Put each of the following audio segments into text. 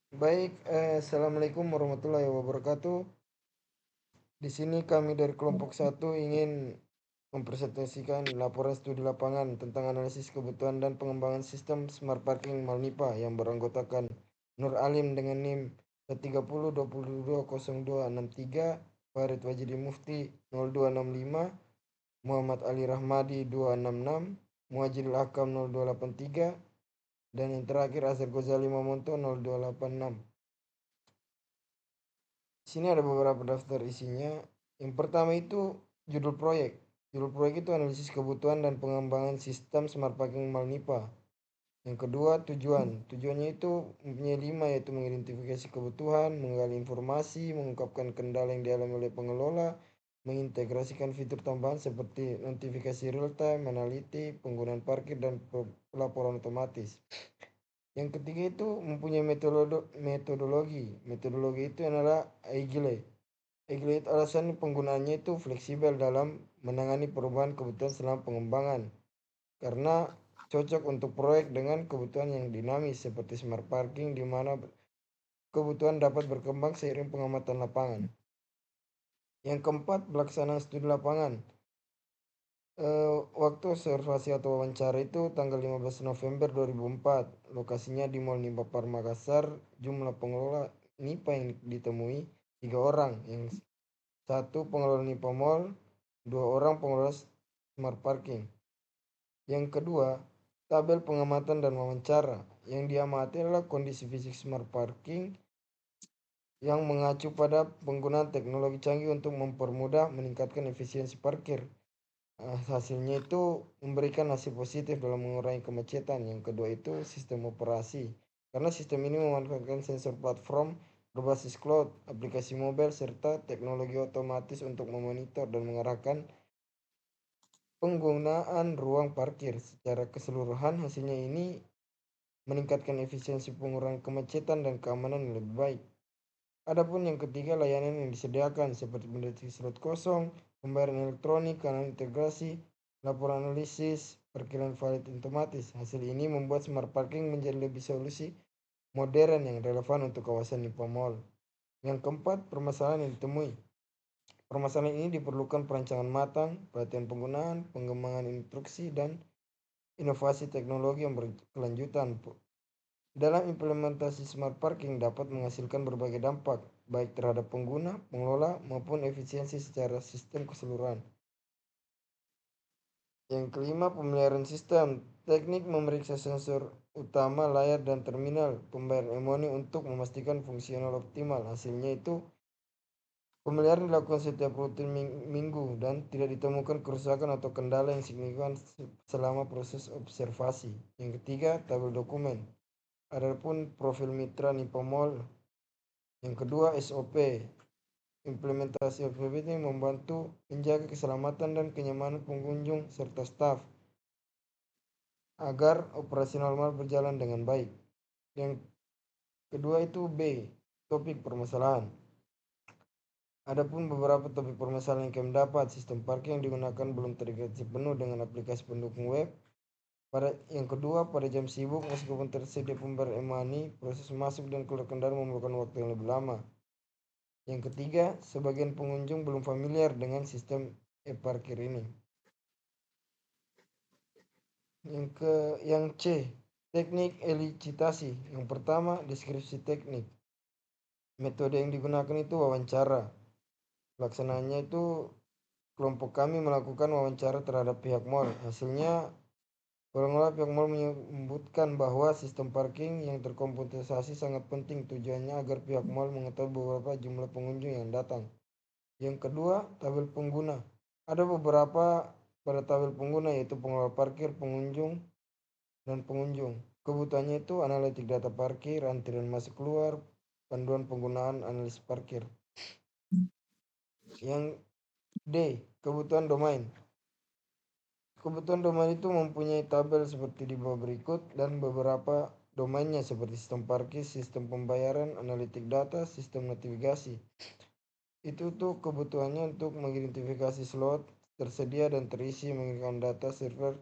Baik, assalamualaikum warahmatullahi wabarakatuh. Di sini kami dari kelompok satu ingin mempresentasikan laporan studi lapangan tentang analisis kebutuhan dan pengembangan sistem smart parking Malnipa yang beranggotakan Nur Alim dengan NIM 3020220263, Farid Wajidi Mufti 0265, Muhammad Ali Rahmadi 266, Muhajirul Hakam 0283, dan yang terakhir Azhar Ghazali Mamonto 0286. Sini ada beberapa daftar isinya. Yang pertama itu judul proyek. Judul proyek itu analisis kebutuhan dan pengembangan sistem smart parking Malnipa. Yang kedua tujuan. Tujuannya itu mempunyai 5, yaitu mengidentifikasi kebutuhan, menggali informasi, mengungkapkan kendala yang dialami oleh pengelola, mengintegrasikan fitur tambahan seperti notifikasi real time, analitik, penggunaan parkir, dan pelaporan otomatis. Yang ketiga itu mempunyai metodologi. Metodologi itu adalah Agile. Agile itu alasan penggunaannya itu fleksibel dalam menangani perubahan kebutuhan selama pengembangan. Karena cocok untuk proyek dengan kebutuhan yang dinamis seperti smart parking di mana kebutuhan dapat berkembang seiring pengamatan lapangan. Yang keempat, pelaksanaan studi lapangan. Waktu observasi atau wawancara itu tanggal 15 November 2004. Lokasinya di Mall Nimbapar Makassar. Jumlah pengelola NIPA yang ditemui 3 orang. Yang satu pengelola NIPA Mall, 2 orang pengelola smart parking. Yang kedua, tabel pengamatan dan wawancara. Yang diamati adalah kondisi fisik smart parking yang mengacu pada penggunaan teknologi canggih untuk mempermudah meningkatkan efisiensi parkir. Hasilnya itu memberikan hasil positif dalam mengurangi kemacetan. Yang kedua itu sistem operasi. Karena sistem ini memanfaatkan sensor platform berbasis cloud, aplikasi mobile, serta teknologi otomatis untuk memonitor dan mengarahkan penggunaan ruang parkir. Secara keseluruhan hasilnya ini meningkatkan efisiensi, pengurangan kemacetan, dan keamanan yang lebih baik. Adapun yang ketiga, layanan yang disediakan seperti mendeteksi slot kosong, pembayaran elektronik, kanal integrasi, laporan analisis, parkiran valid otomatis. Hasil ini membuat smart parking menjadi lebih solusi modern yang relevan untuk kawasan Nipa Mall. Yang keempat, permasalahan yang ditemui. Permasalahan ini diperlukan perancangan matang, perhatian penggunaan, pengembangan instruksi, dan inovasi teknologi yang berkelanjutan. Dalam implementasi smart parking dapat menghasilkan berbagai dampak, baik terhadap pengguna, pengelola, maupun efisiensi secara sistem keseluruhan. Yang kelima, pemeliharaan sistem. Teknik memeriksa sensor utama, layar, dan terminal pembayaran EMONI untuk memastikan fungsional optimal. Hasilnya itu pemeliharaan dilakukan setiap rutin minggu dan tidak ditemukan kerusakan atau kendala yang signifikan selama proses observasi. Yang ketiga, tabel dokumen. Adapun profil mitra Nipomol. Yang kedua, SOP. Implementasi SOP ini membantu menjaga keselamatan dan kenyamanan pengunjung serta staf agar operasi normal berjalan dengan baik. Yang kedua itu B, topik permasalahan. Adapun beberapa topik permasalahan yang kami dapat, sistem parkir yang digunakan belum terintegrasi penuh dengan aplikasi pendukung web. Yang kedua, pada jam sibuk meskipun tersedia pembayaran e-money, proses masuk dan keluar kendaraan memerlukan waktu yang lebih lama. Yang ketiga, sebagian pengunjung belum familiar dengan sistem e-parkir ini. Yang C, teknik elicitasi. Yang pertama, deskripsi teknik. Metode yang digunakan itu wawancara. Pelaksanaannya itu kelompok kami melakukan wawancara terhadap pihak mall. Hasilnya, pengelola pihak mall menyebutkan bahwa sistem parking yang terkomputerisasi sangat penting, tujuannya agar pihak mall mengetahui beberapa jumlah pengunjung yang datang. Yang kedua, tabel pengguna. Ada beberapa pada tabel pengguna, yaitu pengelola parkir, pengunjung, dan pengunjung. Kebutuhannya itu analitik data parkir, antrian masuk keluar, panduan penggunaan analis parkir. Yang D, kebutuhan domain. Kebutuhan domain itu mempunyai tabel seperti di bawah berikut dan beberapa domainnya seperti sistem parkir, sistem pembayaran, analitik data, sistem notifikasi. Itu tuh kebutuhannya untuk mengidentifikasi slot tersedia dan terisi, mengirimkan data server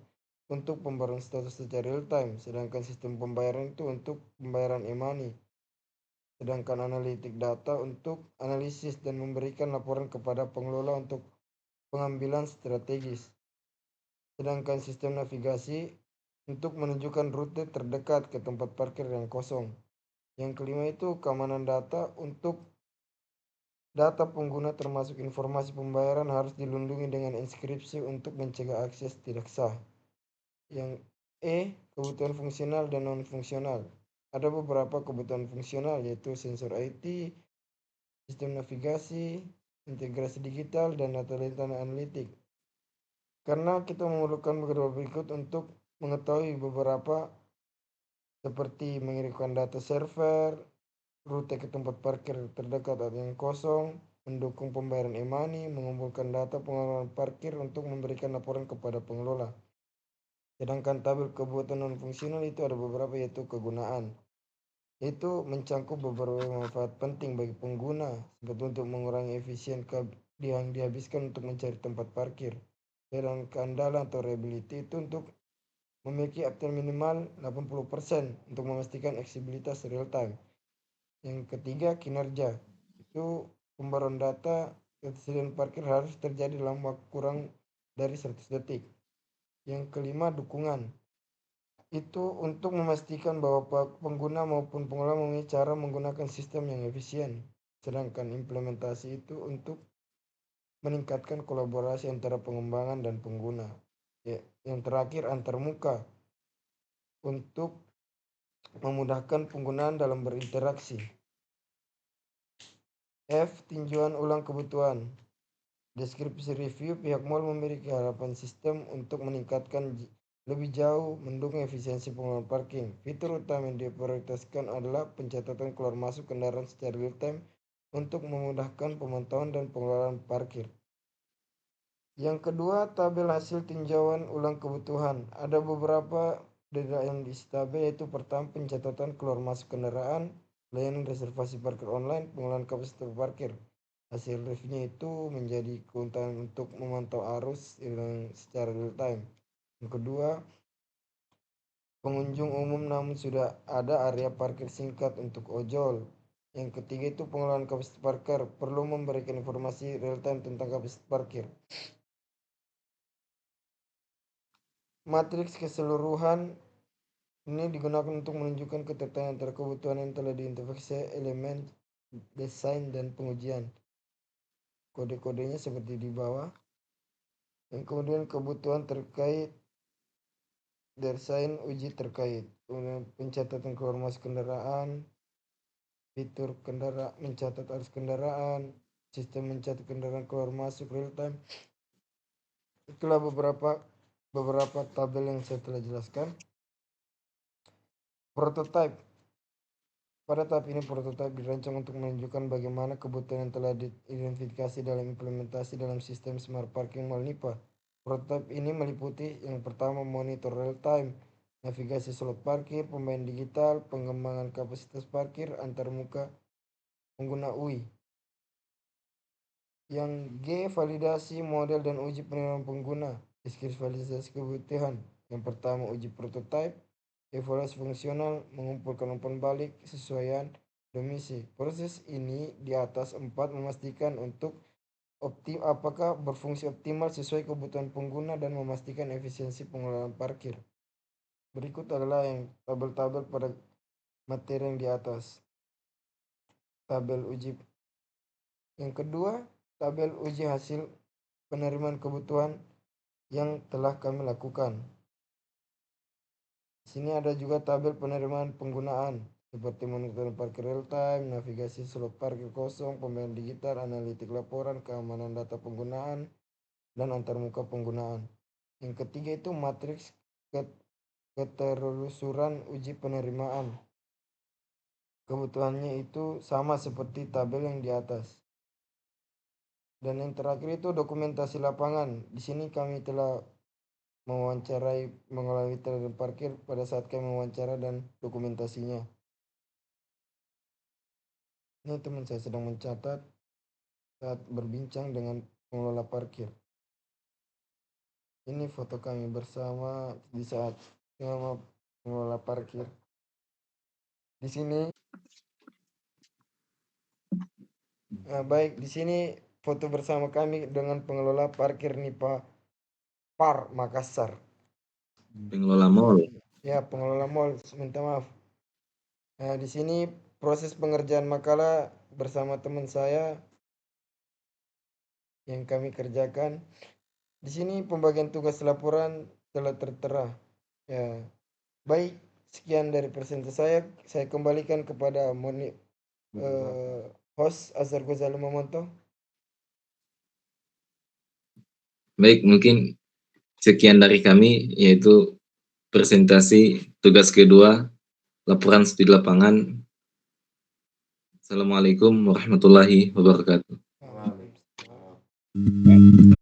untuk pembaruan status secara real time, sedangkan sistem pembayaran itu untuk pembayaran e-money. sedangkan analitik data untuk analisis dan memberikan laporan kepada pengelola untuk pengambilan strategis. Sedangkan sistem navigasi untuk menunjukkan rute terdekat ke tempat parkir yang kosong. Yang kelima itu keamanan data untuk data pengguna termasuk informasi pembayaran harus dilindungi dengan inskripsi untuk mencegah akses tidak sah. Yang kebutuhan fungsional dan non-fungsional. Ada beberapa kebutuhan fungsional yaitu sensor IT, sistem navigasi, integrasi digital, dan data analitik. Karena kita memerlukan beberapa berikut untuk mengetahui beberapa seperti mengirimkan data server, rute ke tempat parkir terdekat atau yang kosong, mendukung pembayaran e-money, mengumpulkan data pengelolaan parkir untuk memberikan laporan kepada pengelola. Sedangkan tabel kebutuhan non-fungsional itu ada beberapa yaitu kegunaan. Itu mencangkup beberapa manfaat penting bagi pengguna seperti untuk mengurangi efisien yang dihabiskan untuk mencari tempat parkir. Sedangkan keandalan atau reliability itu untuk memiliki uptime minimal 80% untuk memastikan aksesibilitas real time. Yang ketiga, kinerja. Itu pembaruan data ketersediaan parkir harus terjadi dalam waktu kurang dari 100 detik. Yang kelima, dukungan. Itu untuk memastikan bahwa pengguna maupun pengelola memiliki cara menggunakan sistem yang efisien. Sedangkan implementasi itu untuk meningkatkan kolaborasi antara pengembangan dan pengguna. Yang terakhir, antarmuka untuk memudahkan penggunaan dalam berinteraksi. Tinjauan ulang kebutuhan. Deskripsi review, pihak mall memiliki harapan sistem untuk meningkatkan lebih jauh mendukung efisiensi pengelolaan parking. Fitur utama yang diprioritaskan adalah pencatatan keluar masuk kendaraan secara real time untuk memudahkan pemantauan dan pengelolaan parkir. Yang kedua, tabel hasil tinjauan ulang kebutuhan. Ada beberapa data yang diisi tabel yaitu pertama pencatatan keluar masuk kendaraan, layanan reservasi parkir online, pengelolaan kapasitas parkir. Hasil reviewnya itu menjadi keuntungan untuk memantau arus secara real time. Yang kedua, pengunjung umum namun sudah ada area parkir singkat untuk ojol. Yang ketiga itu pengelolaan kapasitas parkir, perlu memberikan informasi real time tentang kapasitas parkir. Matriks keseluruhan ini digunakan untuk menunjukkan keterkaitan antara kebutuhan yang telah diidentifikasi elemen desain dan pengujian. Kode-kodenya seperti di bawah. Yang kemudian kebutuhan terkait desain uji terkait. Kemudian pencatatan keluar masuk kendaraan, fitur kendaraan, mencatat arus kendaraan, sistem mencatat kendaraan keluar masuk real time. Itulah beberapa tabel yang saya telah jelaskan. Prototype. Pada tahap ini prototipe dirancang untuk menunjukkan bagaimana kebutuhan yang telah diidentifikasi dalam implementasi dalam sistem smart parking mall NIPA. Prototipe ini meliputi yang pertama monitor real time, navigasi slot parkir, pembayaran digital, pengembangan kapasitas parkir antarmuka pengguna UI. Yang validasi model dan uji penerimaan pengguna. Deskripsi validasi kebutuhan. Yang pertama uji prototipe, evaluasi fungsional, mengumpulkan umpan balik, kesesuaian, domisi. Proses ini di atas 4 memastikan untuk apakah berfungsi optimal sesuai kebutuhan pengguna dan memastikan efisiensi pengelolaan parkir. Berikut adalah yang tabel-tabel pada materi yang di atas. Tabel uji. Yang kedua, tabel uji hasil penerimaan kebutuhan yang telah kami lakukan. Di sini ada juga tabel penerimaan penggunaan seperti monitoring parkir real time, navigasi slot parkir kosong, pembayaran digital, analitik laporan, keamanan data penggunaan, dan antarmuka penggunaan. Yang ketiga itu matriks ketelusuran uji penerimaan. Kebutuhannya itu sama seperti tabel yang di atas. Dan yang terakhir itu dokumentasi lapangan. Di sini kami telah mewawancarai mengalami terhadap parkir pada saat kami mewawancara dan dokumentasinya. Ini teman saya sedang mencatat saat berbincang dengan pengelola parkir. Ini foto kami bersama di saat pengelola parkir. Di sini Baik, di sini foto bersama kami dengan pengelola parkir NIPA Par Makassar. Pengelola mall. Ya, pengelola mall, minta maaf. Nah, di sini proses pengerjaan makalah bersama teman saya yang kami kerjakan. Di sini pembagian tugas laporan telah tertera. Ya, baik, sekian dari presentasi saya. Saya kembalikan kepada host Azhar Ghazali Mamonto. Baik, mungkin sekian dari kami, yaitu presentasi tugas kedua, laporan studi lapangan. Assalamualaikum warahmatullahi wabarakatuh. Waalaikumsalam.